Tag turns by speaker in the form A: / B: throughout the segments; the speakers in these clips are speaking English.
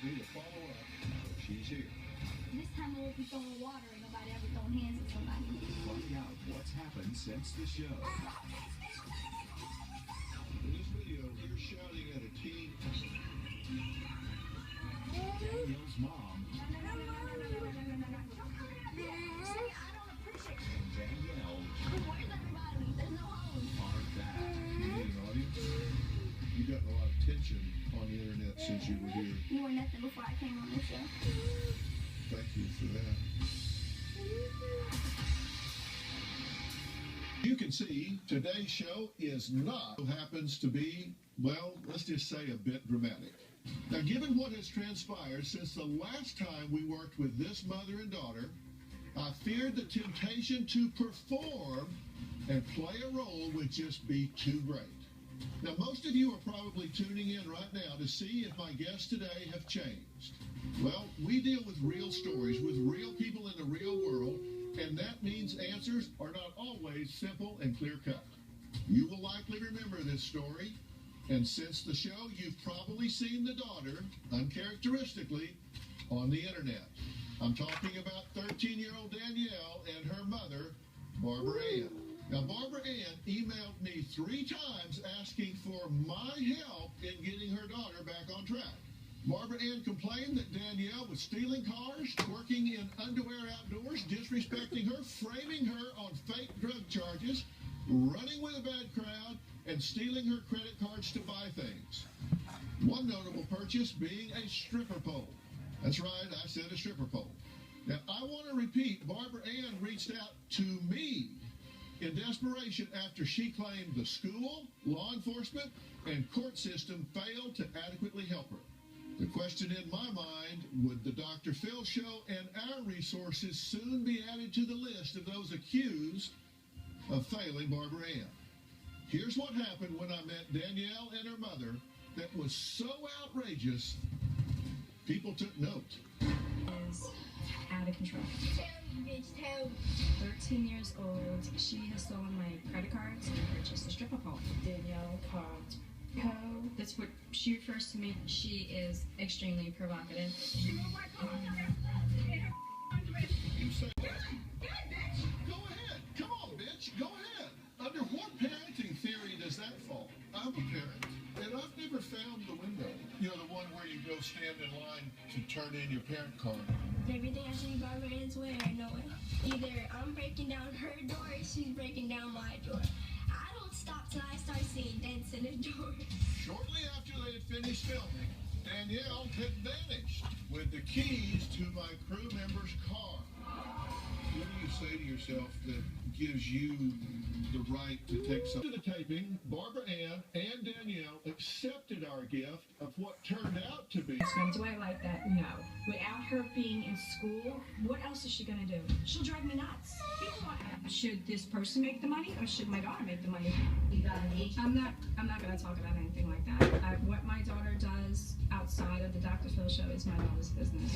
A: me to follow up. She's here.
B: This time I won't be throwing water and nobody ever throwing hands at somebody.
A: Find out what's happened since the show. In this video, you're shouting at a teen. Danielle's mom.
B: See, I don't appreciate it.
A: And Danielle
B: Where's everybody? There's no home.
A: are back. You need an audience? You've gotten a lot of attention on the internet since you were here.
B: You were nothing before I came on this show.
A: Thank you for that. You can see today's show is not happens to be, well, let's just say a bit dramatic. Now, given what has transpired since the last time we worked with this mother and daughter, I feared the temptation to perform and play a role would just be too great. Now, most of you are probably tuning in right now to see if my guests today have changed. Well, we deal with real stories, with real people in the real world, and that means answers are not always simple and clear-cut. You will likely remember this story, and since the show, you've probably seen the daughter, uncharacteristically, on the internet. I'm talking about 13-year-old Danielle and her mother, Barbara Ann. Now, Barbara Ann emailed me 3 times asking for my help in getting her daughter back on track. Barbara Ann complained that Danielle was stealing cars, twerking in underwear outdoors, disrespecting her, framing her on fake drug charges, running with a bad crowd, and stealing her credit cards to buy things. One notable purchase being a stripper pole. That's right, I said a stripper pole. Now, I want to repeat, Barbara Ann reached out to me in desperation after she claimed the school, law enforcement, and court system failed to adequately help her. The question in my mind, would the Dr. Phill Show and our resources soon be added to the list of those accused of failing Barbara Ann? Here's what happened when I met Danielle and her mother that was so outrageous, people took note.
C: Is out of control. 13 years old, she has stolen my credit cards and purchased a stripper pole. Danielle called Co. That's what she refers to me. She is extremely provocative.
A: You say, go ahead. Come on, bitch. Go ahead. Under what parenting theory does that fall? I'm a parent, and I've never found the window. You know, the one where you go stand in line to turn in your parent card.
D: Everything I see Barbara Ann's way, I know it. Either I'm breaking down her door or she's breaking down my door. I don't stop till I start seeing dents in the door.
A: Shortly after they had finished filming, Danielle had vanished with the keys to my crew member's car. What do you say to yourself that gives you the right to take some? After the taping, Barbara Ann and Danielle accepted our gift of what turned out to be.
C: So do I like that? No. Without her being in school, what else is she going to do? She'll drive me nuts. Should this person make the money or should my daughter make the money? I'm not going to talk about anything like that. What my daughter does outside of the Dr. Phill Show is my daughter's business.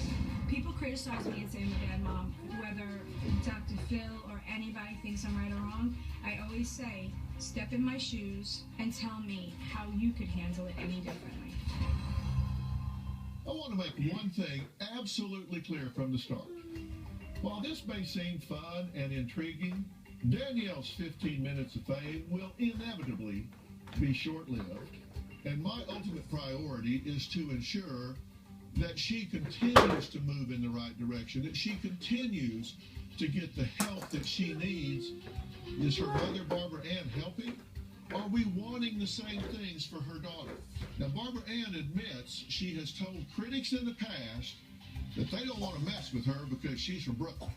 C: People criticize me and say I'm a bad mom, whether Dr. Phill or anybody thinks I'm right or wrong. I always say, step in my shoes and tell me how you could handle it any differently.
A: I want to make one thing absolutely clear from the start. While this may seem fun and intriguing, Danielle's 15 minutes of fame will inevitably be short-lived, and my ultimate priority is to ensure that she continues to move in the right direction, that she continues to get the help that she needs. Is her mother, Barbara Ann, helping? Are we wanting the same things for her daughter? Now, Barbara Ann admits she has told critics in the past that they don't want to mess with her because she's from Brooklyn.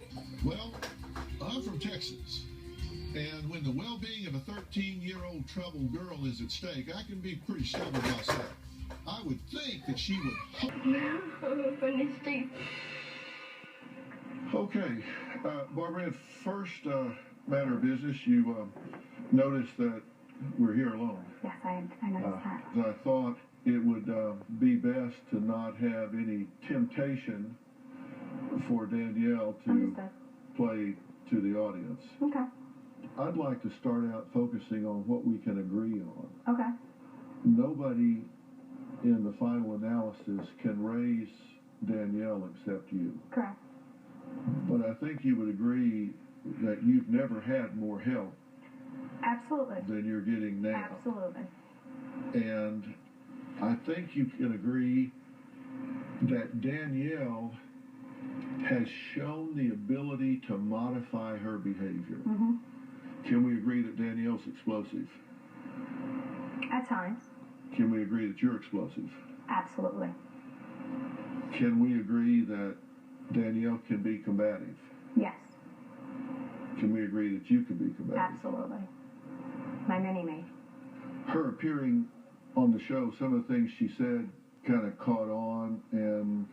A: Well, I'm from Texas, and when the well-being of a 13-year-old troubled girl is at stake, I can be pretty stubborn myself. I would think that she would... Okay, Barbara, first matter of business, you noticed that we're here alone.
B: Yes, I noticed that.
A: I thought it would be best to not have any temptation for Danielle to play to the audience.
B: Okay.
A: I'd like to start out focusing on what we can agree on.
B: Okay.
A: Nobody in the final analysis, can raise Danielle except you.
C: Correct.
A: But I think you would agree that you've never had more help
C: Absolutely.
A: than you're getting now.
C: Absolutely.
A: And I think you can agree that Danielle has shown the ability to modify her behavior.
C: Mm-hmm.
A: Can we agree that Danielle's explosive?
C: At times.
A: Can we agree that you're explosive?
C: Absolutely.
A: Can we agree that Danielle can be combative?
C: Yes.
A: Can we agree that you can be combative?
C: Absolutely. My mini-me.
A: Her appearing on the show, some of the things she said kind of caught on and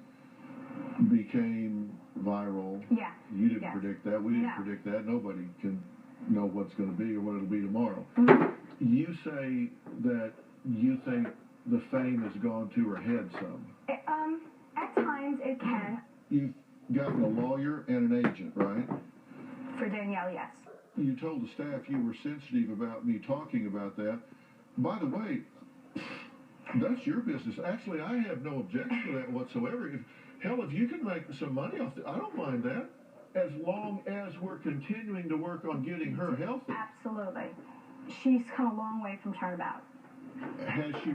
A: became viral.
C: Yeah.
A: You didn't
C: Yes.
A: predict that. We didn't
C: No.
A: predict that. Nobody can know what's going to be or what it'll be tomorrow.
C: Mm-hmm.
A: You say that you think the fame has gone to her head some.
C: At times it can.
A: You've gotten a lawyer and an agent, right?
C: For Danielle, yes.
A: You told the staff you were sensitive about me talking about that. By the way, that's your business. Actually, I have no objection to that whatsoever. If you can make some money off it, I don't mind that, as long as we're continuing to work on getting her healthy.
C: Absolutely. She's come a long way from turnabout.
A: Has she